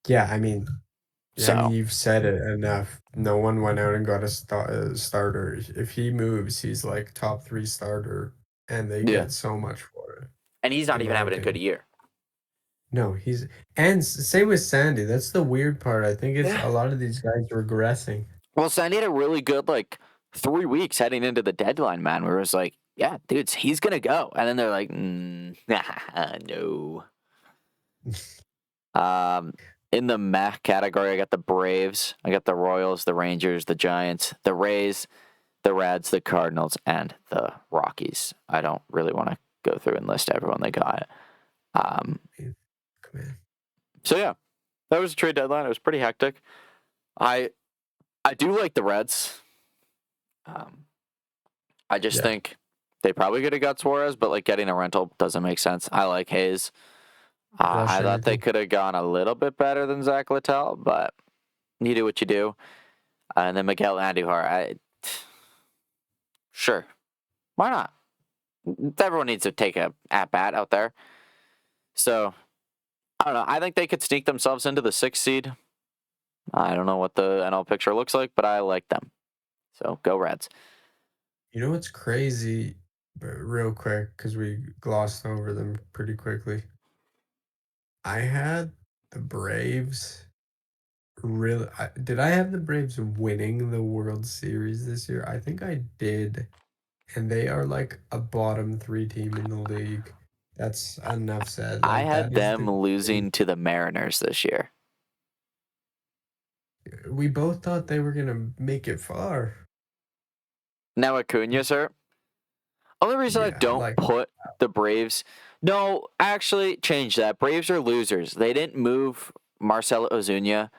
Yeah, I mean, So, you've said it enough. No one went out and got a starter. If he moves, he's like top 3 starter, and they get so much for it. And he's not in even my having a good opinion. year. No, same with Sandy. That's the weird part. I think it's a lot of these guys regressing. Well, Sandy had a really good, 3 weeks heading into the deadline, man, where it was like, yeah, dude, he's going to go. And then they're like, no. In the meh category, I got the Braves, I got the Royals, the Rangers, the Giants, the Rays, the Reds, the Cardinals, and the Rockies. I don't really want to go through and list everyone they got. Come on. So yeah, that was a trade deadline. It was pretty hectic. I do like the Reds. I just think they probably could have got Suarez, but like getting a rental doesn't make sense. I like Hayes. I thought they could have gone a little bit better than Zach Littell, but you do what you do. And then Miguel Andujar, sure, why not? Everyone needs to take a at bat out there. So I don't know. I think they could sneak themselves into the 6th seed. I don't know what the NL picture looks like, but I like them. So go Reds. You know what's crazy, but real quick, because we glossed over them pretty quickly. I had the Braves. Did I have the Braves winning the World Series this year? I think I did. And they are like a bottom 3 team in the league. That's enough said. I Like had that is them losing to the Mariners this year. We both thought they were gonna make it far. Now Acuna, sir. Only reason I Yeah, don't like put the Braves. No, actually, change that. Braves are losers. They didn't move Marcelo Ozuna,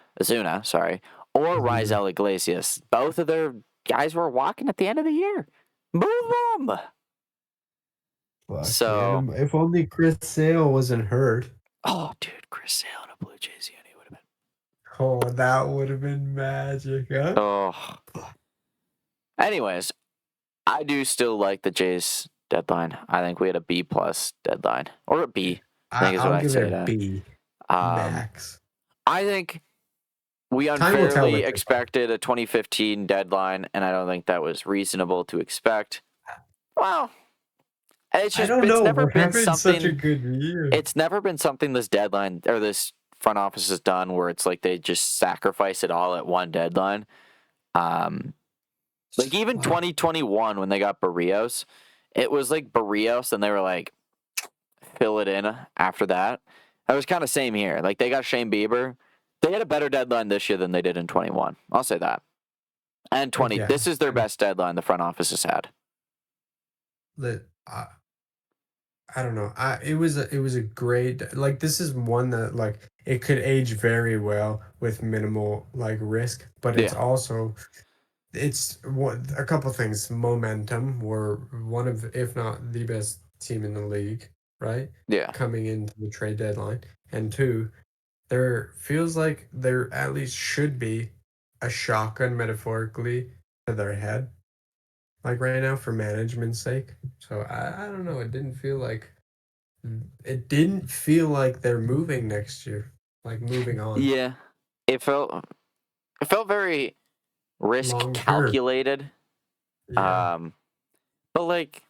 sorry, or Raisel Iglesias. Both of their guys were walking at the end of the year. Move them. fuck, So, man. If only Chris Sale wasn't hurt. oh, dude, Chris Sale in a Blue Jays uni would have been. Oh, that would have been magic, huh? Oh. Anyways, I do still like the Jays deadline. I think we had a B plus deadline, or a B. I think is what I'll I'd give say it a to. B Um, max. I think we Time will tell unfairly with this one. expected a 2015 deadline, and I don't think that was reasonable to expect. Well, I don't it's know. never We're been having such a something. good year. It's never been something this deadline or this front office has done where it's like they just sacrifice it all at one deadline. Like even 2021 when they got Barrios, it was like Barrios, and they were like, fill it in after that. That was kind of same here. Like they got Shane Bieber. They had a better deadline this year than they did in 21. I'll say that. And 20. Yeah, This is their best deadline the front office has had. I don't know. It was a great, like, this is one that like it could age very well with minimal like risk, but it's Yeah. also it's what a couple things. Momentum. We're one of, if not the best team in the league, right? Yeah. Coming into the trade deadline, and two, there feels like there at least should be a shotgun metaphorically to their head, like right now for management's sake. So I don't know. It didn't feel like they're moving next year, like moving on Yeah. It felt very risk long term. calculated. Yeah, But like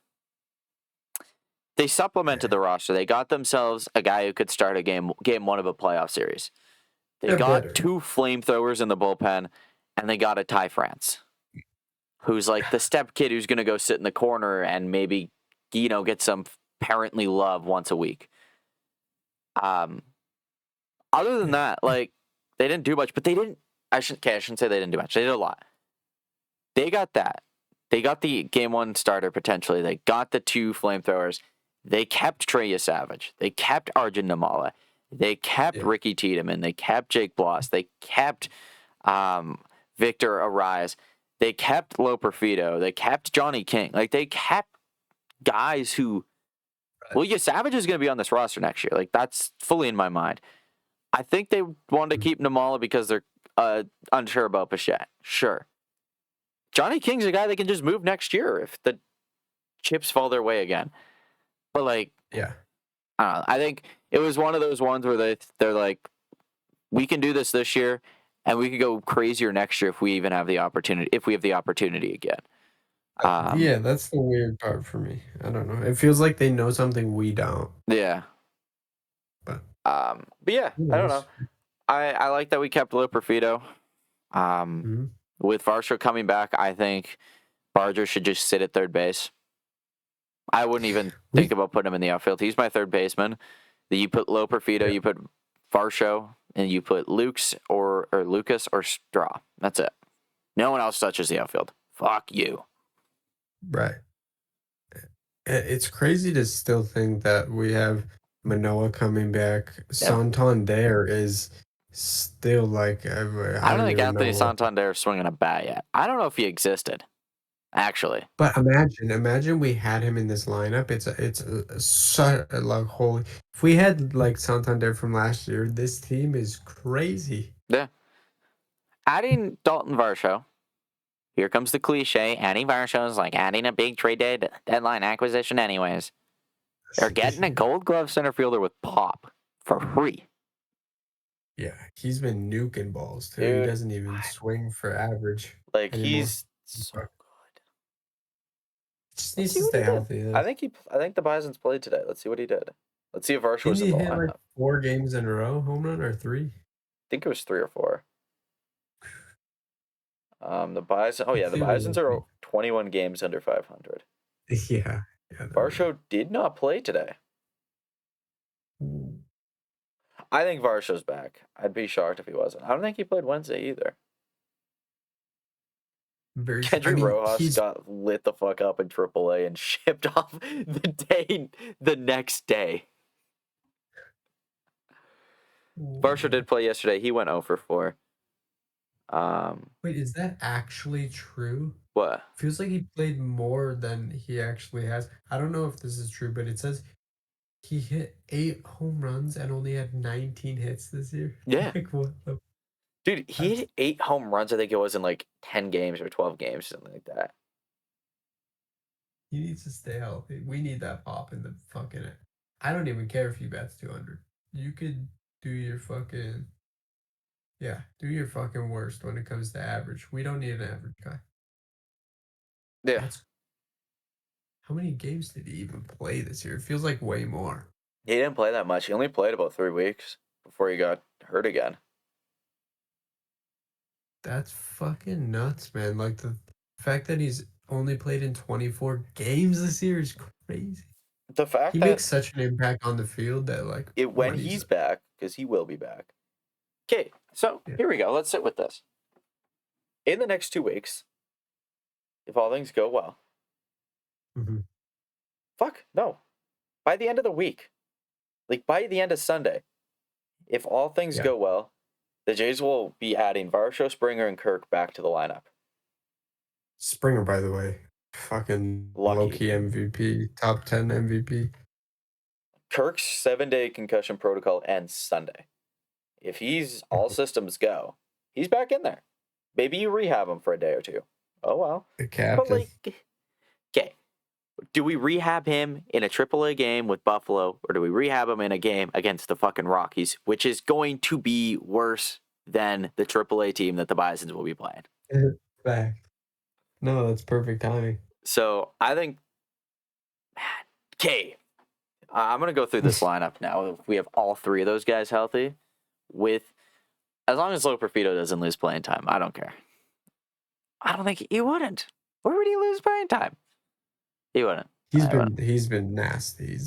they supplemented the roster. They got themselves a guy who could start a game one of a playoff series. They they're got better. 2 flamethrowers in the bullpen, and they got a Ty France, who's like the step kid who's going to go sit in the corner and maybe, get some parently love once a week. Other than that, like they didn't do much, but they didn't. I shouldn't say they didn't do much. They did a lot. They got that. They got the game 1 starter potentially. They got the 2 flamethrowers. They kept Treya Savage. They kept Arjun Namala. They kept Ricky Tiedemann. They kept Jake Bloss. They kept Victor Arias. They kept Lo Perfido. They kept Johnny King. Like they kept guys who. Well, yeah, Savage is going to be on this roster next year. Like that's fully in my mind. I think they wanted to keep Namala because they're unsure about Bichette. Sure. Johnny King's a guy they can just move next year if the chips fall their way again. But like, yeah. I don't know. I think it was one of those ones where they're like, we can do this year, and we could go crazier next year if we even have the opportunity. If we have the opportunity again. Yeah, that's the weird part for me. I don't know. It feels like they know something we don't. Yeah. But yeah, I don't know. I like that we kept Lo Perfido. With Varsho coming back, I think Barger should just sit at third base. I wouldn't even think about putting him in the outfield. He's my third baseman. You put Lo Perfido, you put Varsho and you put Lucas or Straw. That's it. No one else touches the outfield. Fuck you. Right. It's crazy to still think that we have Manoa coming back. Yeah. Santander is still like I I don't don't think even know Anthony what. Santander is swinging a bat yet. I don't know if he existed, actually. But imagine we had him in this lineup. It's such like holy. If we had like Santander from last year, this team is crazy. Yeah. Adding Dalton Varsho. Here comes the cliche. Adding Varsho is like adding a big trade deadline acquisition anyways. They're getting a gold glove center fielder with pop for free. Yeah, he's been nuking balls too. He Dude, doesn't even swing for average like anymore. he's so good. Just Let's needs see to what he stay did. healthy though. I think the Bisons played today. Let's see what he did. Let's see if Varsho was Didn't in he the hit like lineup. 4 games in a row, home run or 3? I think it was 3 or 4. The Bison. Oh yeah, Let's the see what he Bisons looks are like. 21 games under 500. Yeah, yeah. Varsho did not play today. Ooh. I think Varsho's back. I'd be shocked if he wasn't. I don't think he played Wednesday either. I Kendry mean, Rojas he's got lit the fuck up in AAA and shipped off the next day. Varsho did play yesterday. He went 0 for 4. Wait, is that actually true? What? Feels like he played more than he actually has. I don't know if this is true, but it says he hit 8 home runs and only had 19 hits this year. Yeah. Like what the Dude, he hit 8 home runs, I think it was in like 10 games or 12 games, something like that. He needs to stay healthy. We need that pop in the fucking. I don't even care if he bats 200. You could do your fucking. Yeah, do your fucking worst when it comes to average. We don't need an average guy. Yeah. That's. How many games did he even play this year? It feels like way more. He didn't play that much. He only played about 3 weeks before he got hurt again. That's fucking nuts, man. Like the fact that he's only played in 24 games this year is crazy. The fact He that makes such an impact on the field that like when he's back, because he will be back. Okay, so here we go. Let's sit with this. In the next 2 weeks, if all things go well, by the end of the week, like by the end of Sunday, if all things go well, the Jays will be adding Varsho, Springer, and Kirk back to the lineup. Springer, by the way, fucking low-key MVP, top 10 MVP. Kirk's 7-day concussion protocol ends Sunday. If he's all systems go, he's back in there. Maybe you rehab him for a day or two. Oh, well. The captain. But like, okay. Do we rehab him in a AAA game with Buffalo, or do we rehab him in a game against the fucking Rockies, which is going to be worse than the AAA team that the Bisons will be playing? Back. No, that's perfect timing. So I think, okay, I'm going to go through this lineup now. If we have all 3 of those guys healthy, as long as Loperfido doesn't lose playing time, I don't care. I don't think he wouldn't. Where would he lose playing time? He wouldn't. He's been nasty.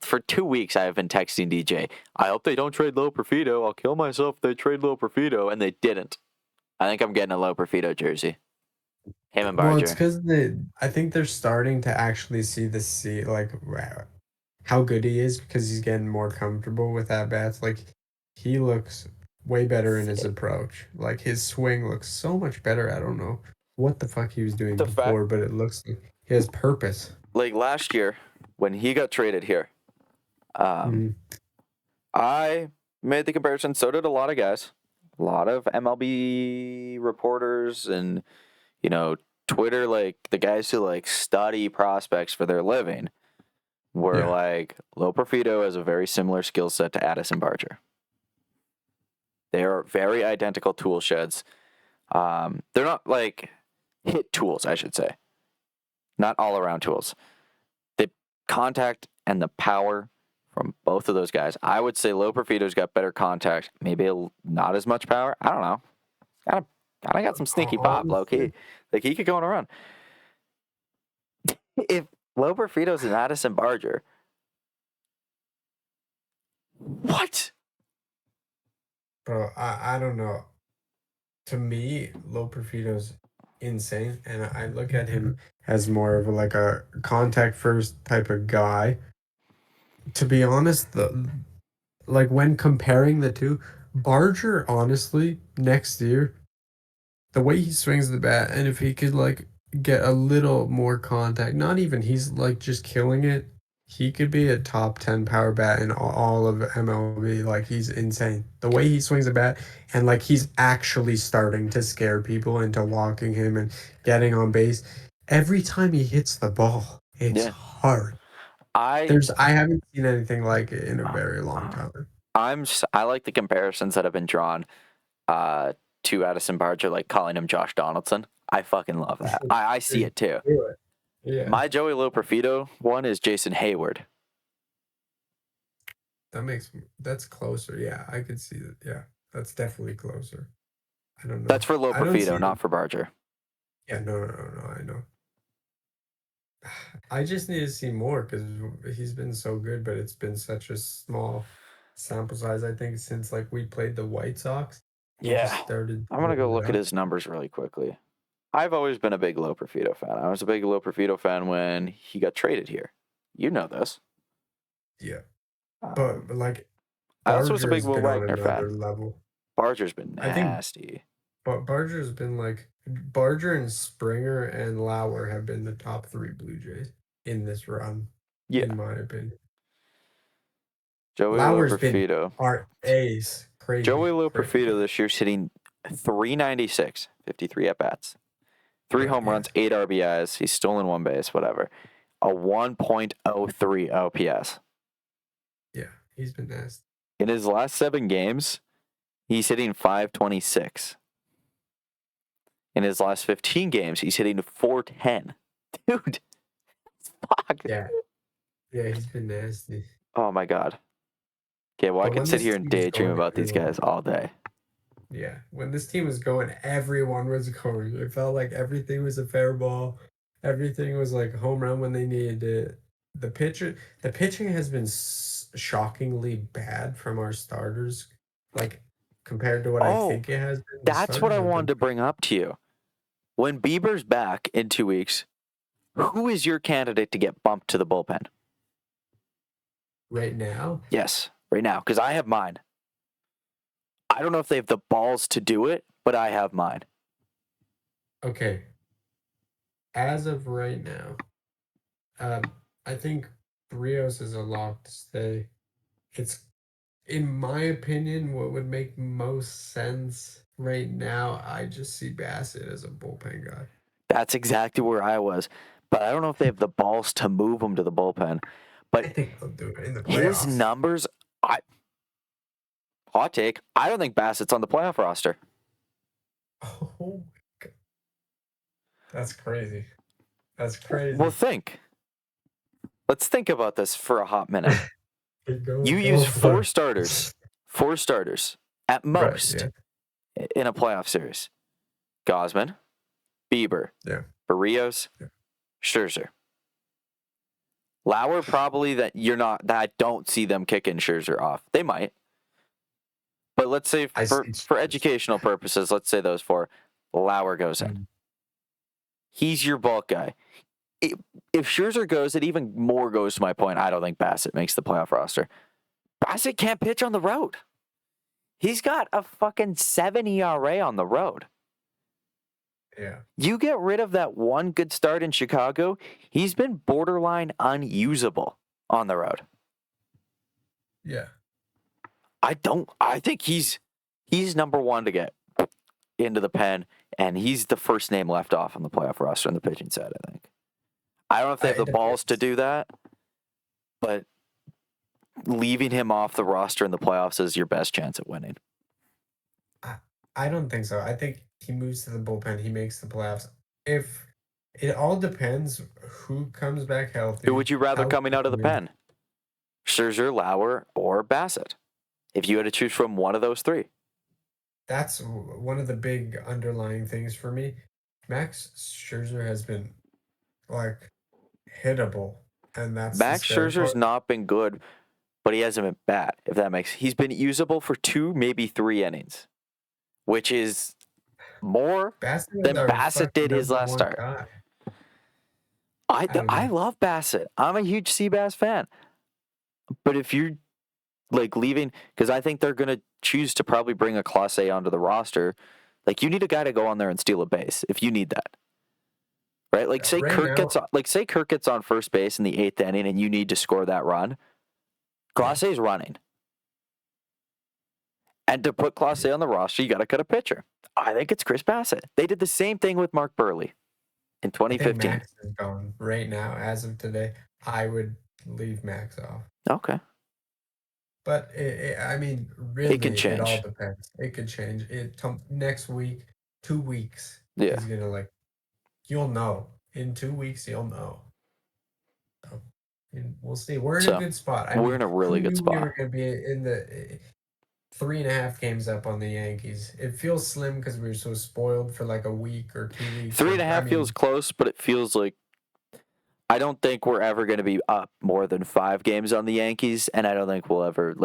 For 2 weeks, I have been texting DJ. I hope they don't trade Loperfido. I'll kill myself if they trade Loperfido, and they didn't. I think I'm getting a Loperfido jersey. Him and Barger. Well, it's because I think they're starting to actually see like how good he is because he's getting more comfortable with at bats. Like he looks way better in his approach. Like his swing looks so much better. I don't know what the fuck he was doing before, but it looks like he has purpose. Like last year when he got traded here, I made the comparison. So did a lot of guys, a lot of MLB reporters, and Twitter, like the guys who like study prospects for their living, were like Loperfido has a very similar skill set to Addison Barger. They are very identical tool sheds. They're not like hit tools, I should say. Not all around tools. The contact and the power from both of those guys. I would say Loperfido's got better contact, maybe not as much power. I don't know. Kind of got some sneaky pop, low-key. Like he could go on a run. If Loperfido's an Addison Barger, what? Bro, I don't know. To me, Lo Perfido's insane, and I look at him as more of like a contact first type of guy. To be honest, the like when comparing the two, Barger, honestly, next year, the way he swings the bat, and if he could like get a little more contact, not even he's like just killing it. He could be a top 10 power bat in all of MLB. Like he's insane. The way he swings the bat and like he's actually starting to scare people into walking him and getting on base. Every time he hits the ball, it's Yeah. hard. I I haven't seen anything like it in a very long time. I like the comparisons that have been drawn uh, to Addison Barger, like calling him Josh Donaldson. I fucking love that. I see it too. Do it. Yeah. My Joey Loperfido one is Jason Hayward. That's closer. Yeah, I could see that. Yeah, that's definitely closer. I don't know. That's for I don't see Loperfido, it. not for Barger. Yeah, no. I know. I just need to see more because he's been so good, but it's been such a small sample size. I think since like we played the White Sox, he just Yeah. started to I'm gonna go warm it look at up. his numbers really quickly. I've always been a big Loperfido fan. I was a big Loperfido fan when he got traded here. You know this. Yeah, Um, but like I also was a big Barger's Will been on Wagner fan. another level. Barger's been I think nasty. Barger's been like Barger and Springer and Lauer have been the top three Blue Jays in this run, Yeah. in my opinion. Joey Lauer's been Loperfido. our ace. Crazy. Joey Crazy. Loperfido this year hitting 396, 53 at bats, three Right, home yeah. runs, 8 RBIs. He's stolen one base, whatever. A 1.03 OPS. Yeah. He's been nasty. In his last 7 games, he's hitting 526. In his last 15 games, he's hitting 410. Dude, fuck. Yeah. Yeah, he's been nasty. Oh my God. Okay, well, I But could when sit this here and team was daydream going, about these everyone guys all day. yeah. When this team was going, everyone was going. It felt like everything was a fair ball. Everything was like home run when they needed it. The pitching has been shockingly bad from our starters. Like compared to what I Oh, think it has been, the that's what starters I have wanted been to bring up to you. When Bieber's back in 2 weeks, who is your candidate to get bumped to the bullpen? right now. Yes, right now, because I have mine. I don't know if they have the balls to do it, but I have mine. Okay, as of right now, I think Rios is a lock to stay. It's, in my opinion, what would make most sense right now. I just see Bassett as a bullpen guy. That's exactly where I was. But I don't know if they have the balls to move him to the bullpen. I But think they'll do it in the his playoffs. numbers, hot take, I don't think Bassett's on the playoff roster. Oh my God. That's crazy. That's Well, crazy. let's think about this for a hot minute. Go, You go use for four starters at right, most yeah, in a playoff series. Gosman, Bieber, yeah. Barrios, Yeah. Scherzer. Lauer probably that I don't see them kicking Scherzer off. They might. But let's say I see. for educational purposes, let's say those four. Lauer goes in. He's your bulk guy. If Scherzer goes, it even more goes to my point. I don't think Bassett makes the playoff roster. Bassett can't pitch on the road. He's got a fucking 7 ERA on the road. Yeah. You get rid of that one good start in Chicago, he's been borderline unusable on the road. Yeah. I think he's number one to get into the pen, and he's the first name left off on the playoff roster on the pitching side, I think. I don't know if they have the It balls to depends. do that, but leaving him off the roster in the playoffs is your best chance at winning. I don't think so. I think he moves to the bullpen. He makes the playoffs. If it all depends who comes back healthy. Who would you rather how coming out of the quickly. pen? Scherzer, Lauer, or Bassett? If you had to choose from one of those three. That's one of the big underlying things for me. Max Scherzer has been like hittable, and that's the Max scary Scherzer's part. not been good. but he hasn't been bad. If that makes, he's been usable for 2, maybe 3 innings, which is more than Bassett did his last start. Guy. I love Bassett. I'm a huge Seabass fan. But if you're like leaving, because I think they're gonna choose to probably bring a Class A onto the roster. Like you need a guy to go on there and steal a base if you need that, right? Like say Kirk gets on first base in the 8th inning and you need to score that run. Class A is running, and to put Class A on the roster, you got to cut a pitcher. I think it's Chris Bassett. They did the same thing with Mark Burley in 2015. I think Max is gone right now. As of today, I would leave Max off. Okay. But I mean, really, it can change. It all depends. It could change. Next week, 2 weeks. Yeah. He's gonna you'll know. In 2 weeks, you'll know. So, we'll see. We're in a good spot. We're in a really good spot. We're gonna be in the 3.5 games up on the Yankees. It feels slim because we were so spoiled for like a week or 2 weeks. 3.5 feels close, but it feels like I don't think we're ever going to be up more than 5 games on the Yankees, and I don't think we'll ever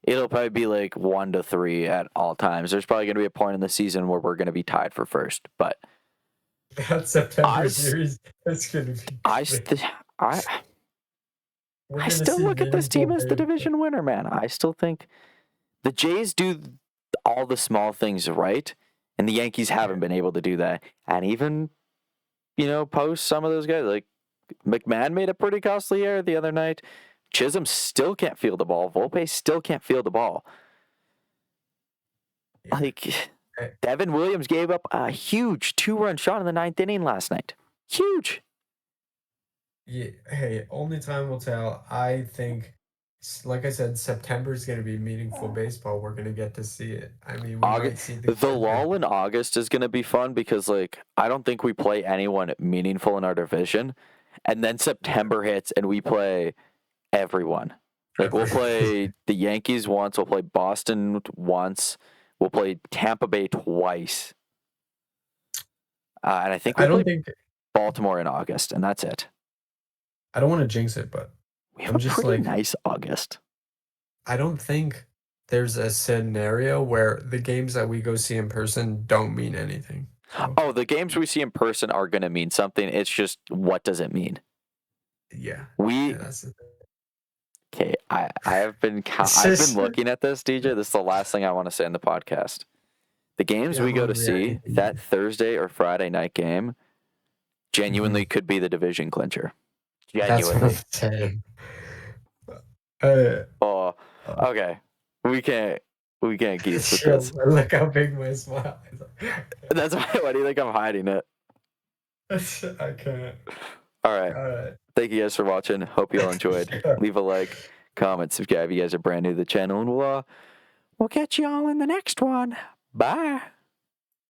it'll probably be like 1 to 3 at all times. There's probably going to be a point in the season where we're going to be tied for first, but that September series, that's going to be. I still look at this team as the division winner, man. I still think the Jays do all the small things right, and the Yankees haven't been able to do that. And even, post some of those guys, like McMahon made a pretty costly error the other night. Chisholm still can't field the ball. Volpe still can't field the ball. Like, Devin Williams gave up a huge 2-run shot in the 9th inning last night. Huge. Yeah. Hey, only time will tell. I think, like I said, September is going to be meaningful baseball. We're going to get to see it. I mean, we might see the lull in August is going to be fun because, I don't think we play anyone meaningful in our division. And then September hits and we play everyone. We'll play the Yankees once. We'll play Boston once. We'll play Tampa Bay twice. And I think we'll play Baltimore in August, and that's it. I don't want to jinx it, but we have a pretty nice August. I don't think there's a scenario where the games that we go see in person don't mean anything. Oh, the games we see in person are going to mean something. It's just, what does it mean? Yeah. That's the thing. Okay, I've been looking at this, DJ. This is the last thing I want to say in the podcast. The games we go to see, that Thursday or Friday night game, genuinely could be the division clincher. Genuinely. That's what I'm saying. Okay. We can't geese with this. Look how big my smile is. That's why do you think I'm hiding it? I can't. All right. Thank you guys for watching. Hope you all enjoyed. Leave a like, comment, subscribe. You guys are brand new to the channel, and we'll catch you all in the next one. Bye.